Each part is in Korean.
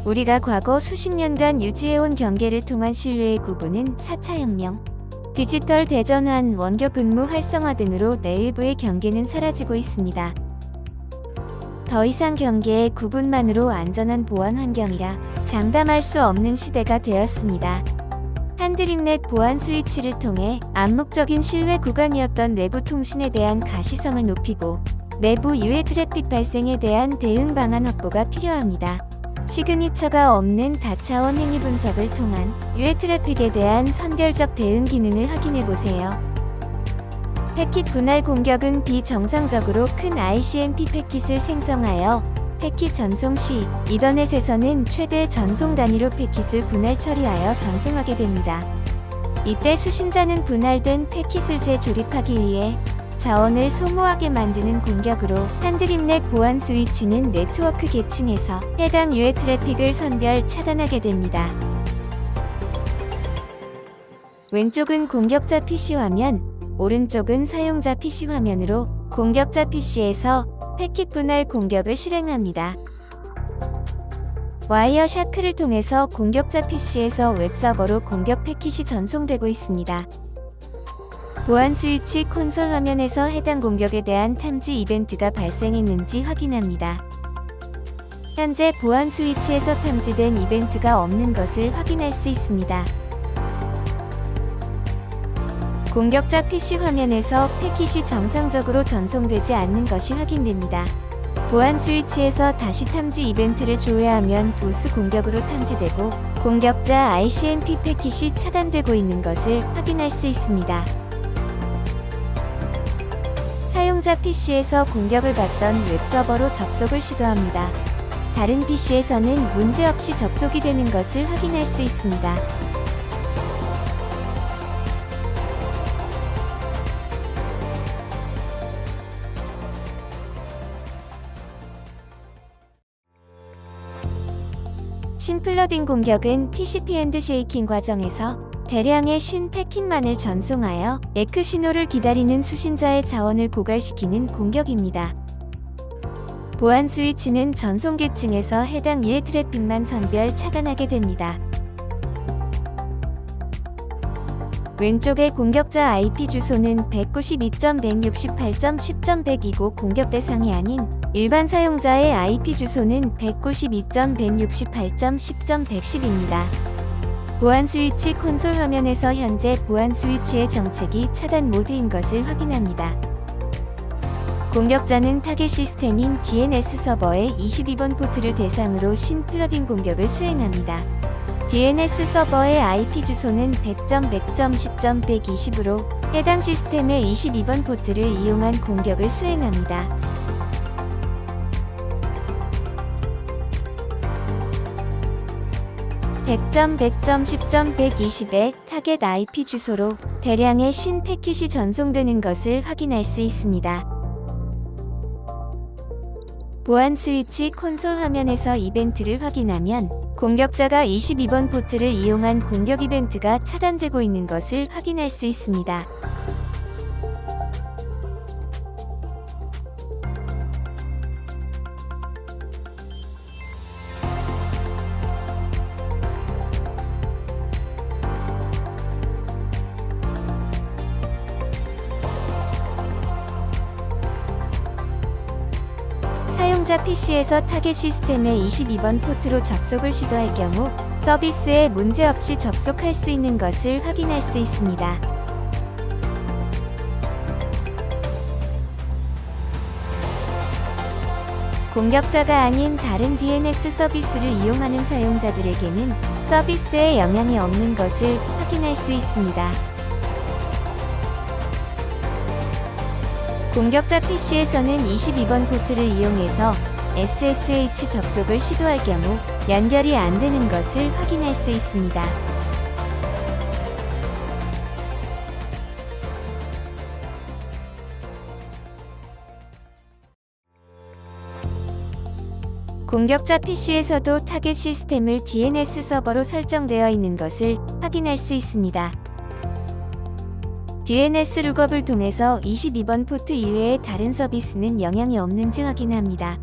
우리가 과거 수십 년간 유지해온 경계를 통한 신뢰의 구분은 4차 혁명, 디지털 대전환, 원격 근무 활성화 등으로 내일부의 경계는 사라지고 있습니다. 더 이상 경계의 구분만으로 안전한 보안 환경이라 장담할 수 없는 시대가 되었습니다. 한드림넷 보안 스위치를 통해 암묵적인 신뢰 구간이었던 내부 통신에 대한 가시성을 높이고 내부 유해 트래픽 발생에 대한 대응 방안 확보가 필요합니다. 시그니처가 없는 다차원 행위 분석을 통한 유해 트래픽에 대한 선별적 대응 기능을 확인해 보세요. 패킷 분할 공격은 비정상적으로 큰 ICMP 패킷을 생성하여 패킷 전송 시 이더넷에서는 최대 전송 단위로 패킷을 분할 처리하여 전송하게 됩니다. 이때 수신자는 분할된 패킷을 재조립하기 위해 자원을 소모하게 만드는 공격으로 한드림넷 보안 스위치는 네트워크 계층에서 해당 유해 트래픽을 선별 차단하게 됩니다. 왼쪽은 공격자 PC 화면, 오른쪽은 사용자 PC 화면으로 공격자 PC에서 패킷 분할 공격을 실행합니다. 와이어 샤크를 통해서 공격자 PC에서 웹서버로 공격 패킷이 전송되고 있습니다. 보안 스위치 콘솔 화면에서 해당 공격에 대한 탐지 이벤트가 발생했는지 확인합니다. 현재 보안 스위치에서 탐지된 이벤트가 없는 것을 확인할 수 있습니다. 공격자 PC 화면에서 패킷이 정상적으로 전송되지 않는 것이 확인됩니다. 보안 스위치에서 다시 탐지 이벤트를 조회하면 도스 공격으로 탐지되고 공격자 ICMP 패킷이 차단되고 있는 것을 확인할 수 있습니다. 사용자 PC에서 공격을 받던 웹서버로 접속을 시도합니다. 다른 PC에서는 문제없이 접속이 되는 것을 확인할 수 있습니다. 신플러딩 공격은 TCP 핸드쉐이킹 과정에서 대량의 신 패킷만을 전송하여 에크 신호를 기다리는 수신자의 자원을 고갈시키는 공격입니다. 보안 스위치는 전송 계층에서 해당 유해 트래픽만 선별 차단하게 됩니다. 왼쪽의 공격자 IP 주소는 192.168.10.100이고 공격 대상이 아닌 일반 사용자의 IP 주소는 192.168.10.110입니다. 보안 스위치 콘솔 화면에서 현재 보안 스위치의 정책이 차단 모드인 것을 확인합니다. 공격자는 타겟 시스템인 DNS 서버의 22번 포트를 대상으로 신플러딩 공격을 수행합니다. DNS 서버의 IP 주소는 100.100.10.120으로 해당 시스템의 22번 포트를 이용한 공격을 수행합니다. (100.100.10.120의) 타겟 IP 주소로 대량의 신 패킷이 전송되는 것을 확인할 수 있습니다. 보안 스위치 콘솔 화면에서 이벤트를 확인하면 공격자가 22번 포트를 이용한 공격 이벤트가 차단되고 있는 것을 확인할 수 있습니다. 사용자 PC에서 타겟 시스템의 22번 포트로 접속을 시도할 경우 서비스에 문제없이 접속할 수 있는 것을 확인할 수 있습니다. 공격자가 아닌 다른 DNS 서비스를 이용하는 사용자들에게는 서비스에 영향이 없는 것을 확인할 수 있습니다. 공격자 PC에서는 22번 포트를 이용해서 SSH 접속을 시도할 경우 연결이 안 되는 것을 확인할 수 있습니다. 공격자 PC에서도 타겟 시스템을 DNS 서버로 설정되어 있는 것을 확인할 수 있습니다. DNS 룩업을 통해서 22번 포트 이외의 다른 서비스는 영향이 없는지 확인합니다.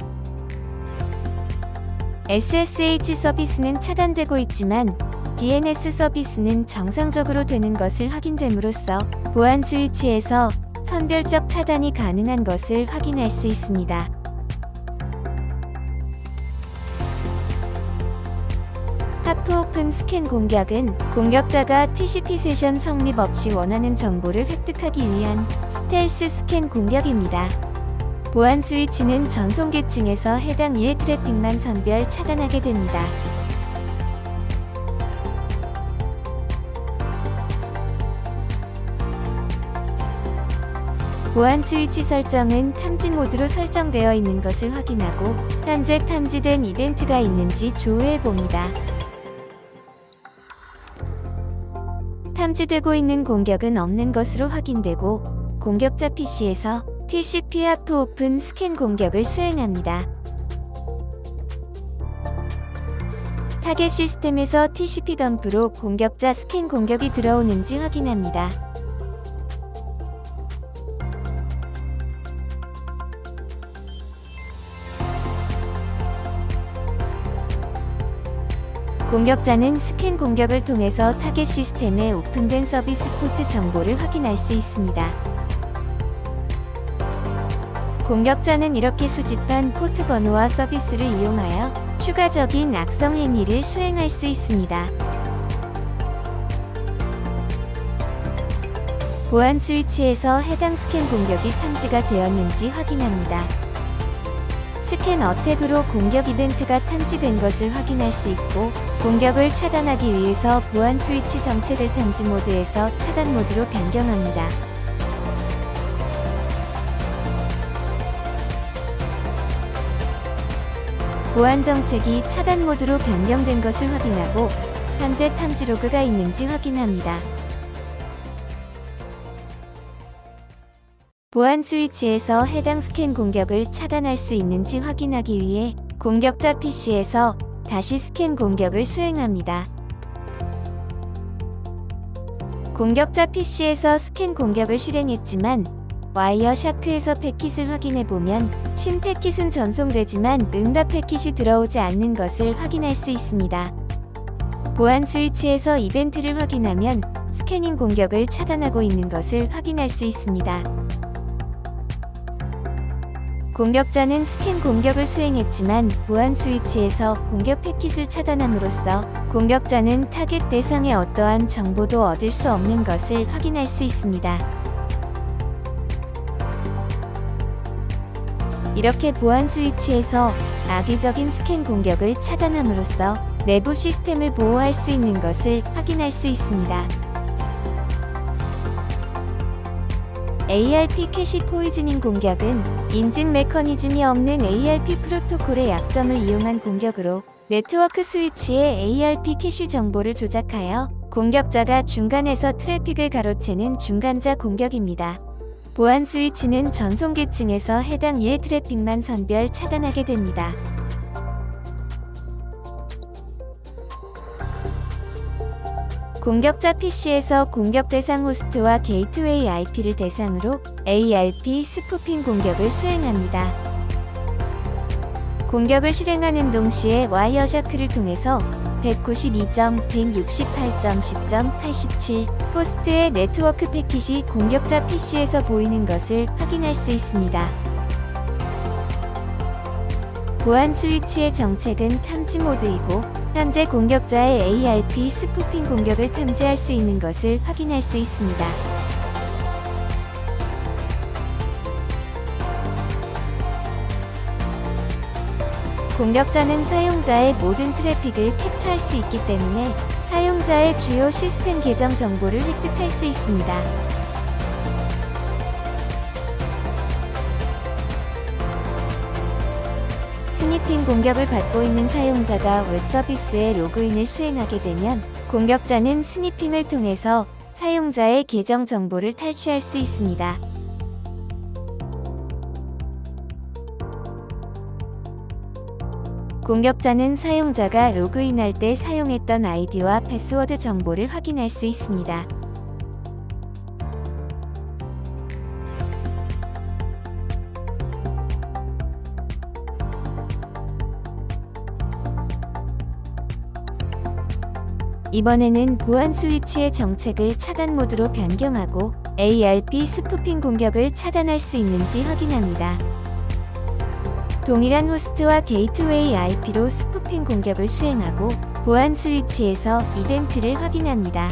SSH 서비스는 차단되고 있지만 DNS 서비스는 정상적으로 되는 것을 확인됨으로써 보안 스위치에서 선별적 차단이 가능한 것을 확인할 수 있습니다. 하프 오픈 스캔 공격은 공격자가 TCP 세션 성립 없이 원하는 정보를 획득하기 위한 스텔스 스캔 공격입니다. 보안 스위치는 전송 계층에서 해당 이해 트래픽만 선별 차단하게 됩니다. 보안 스위치 설정은 탐지 모드로 설정되어 있는 것을 확인하고 현재 탐지된 이벤트가 있는지 조회해 봅니다. 탐지되고 있는 공격은 없는 것으로 확인되고 공격자 PC에서 TCP 하프 오픈 스캔 공격을 수행합니다. 타겟 시스템에서 TCP 덤프로 공격자 스캔 공격이 들어오는지 확인합니다. 공격자는 스캔 공격을 통해서 타겟 시스템에 오픈된 서비스 포트 정보를 확인할 수 있습니다. 공격자는 이렇게 수집한 포트 번호와 서비스를 이용하여 추가적인 악성 행위를 수행할 수 있습니다. 보안 스위치에서 해당 스캔 공격이 탐지가 되었는지 확인합니다. 스캔 어택으로 공격 이벤트가 탐지된 것을 확인할 수 있고 공격을 차단하기 위해서 보안 스위치 정체될 탐지 모드에서 차단 모드로 변경합니다. 보안 정책이 차단 모드로 변경된 것을 확인하고 현재 탐지 로그가 있는지 확인합니다. 보안 스위치에서 해당 스캔 공격을 차단할 수 있는지 확인하기 위해 공격자 PC에서 다시 스캔 공격을 수행합니다. 공격자 PC에서 스캔 공격을 실행했지만 와이어샤크에서 패킷을 확인해보면 신 패킷은 전송되지만 응답 패킷이 들어오지 않는 것을 확인할 수 있습니다. 보안 스위치에서 이벤트를 확인하면 스캐닝 공격을 차단하고 있는 것을 확인할 수 있습니다. 공격자는 스캔 공격을 수행했지만 보안 스위치에서 공격 패킷을 차단함으로써 공격자는 타겟 대상의 어떠한 정보도 얻을 수 없는 것을 확인할 수 있습니다. 이렇게 보안 스위치에서 악의적인 스캔 공격을 차단함으로써 내부 시스템을 보호할 수 있는 것을 확인할 수 있습니다. ARP 캐시 포이즈닝 공격은 인증 메커니즘이 없는 ARP 프로토콜의 약점을 이용한 공격으로 네트워크 스위치의 ARP 캐시 정보를 조작하여 공격자가 중간에서 트래픽을 가로채는 중간자 공격입니다. 보안 스위치는 전송 계층에서 해당 이해 트래픽만 선별 차단하게 됩니다. 공격자 PC에서 공격 대상 호스트와 게이트웨이 IP를 대상으로 ARP 스푸핑 공격을 수행합니다. 공격을 실행하는 동시에 와이어샤크를 통해서 192.168.10.87 호스트의 네트워크 패킷이 공격자 PC에서 보이는 것을 확인할 수 있습니다. 보안 스위치의 정책은 탐지 모드이고 현재 공격자의 ARP 스푸핑 공격을 탐지할 수 있는 것을 확인할 수 있습니다. 공격자는 사용자의 모든 트래픽을 캡처할 수 있기 때문에 사용자의 주요 시스템 계정 정보를 획득할 수 있습니다. 스니핑 공격을 받고 있는 사용자가 웹 서비스에 로그인을 수행하게 되면 공격자는 스니핑을 통해서 사용자의 계정 정보를 탈취할 수 있습니다. 공격자는 사용자가 로그인할 때 사용했던 아이디와 패스워드 정보를 확인할 수 있습니다. 이번에는 보안 스위치의 정책을 차단 모드로 변경하고 ARP 스푸핑 공격을 차단할 수 있는지 확인합니다. 동일한 호스트와 게이트웨이 IP로 스푸핑 공격을 수행하고 보안 스위치에서 이벤트를 확인합니다.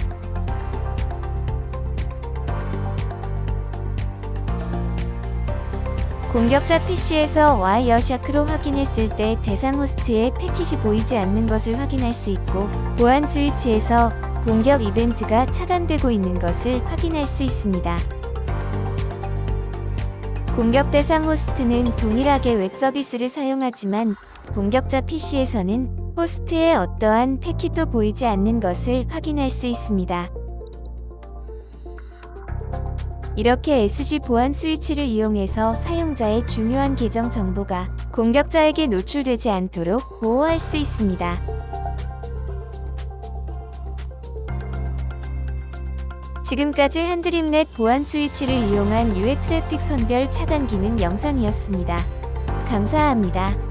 공격자 PC에서 와이어샤크로 확인했을 때 대상 호스트의 패킷이 보이지 않는 것을 확인할 수 있고 보안 스위치에서 공격 이벤트가 차단되고 있는 것을 확인할 수 있습니다. 공격 대상 호스트는 동일하게 웹 서비스를 사용하지만 공격자 PC에서는 호스트의 어떠한 패킷도 보이지 않는 것을 확인할 수 있습니다. 이렇게 SG 보안 스위치를 이용해서 사용자의 중요한 계정 정보가 공격자에게 노출되지 않도록 보호할 수 있습니다. 지금까지 한드림넷 보안 스위치를 이용한 유해 트래픽 선별 차단 기능 영상이었습니다. 감사합니다.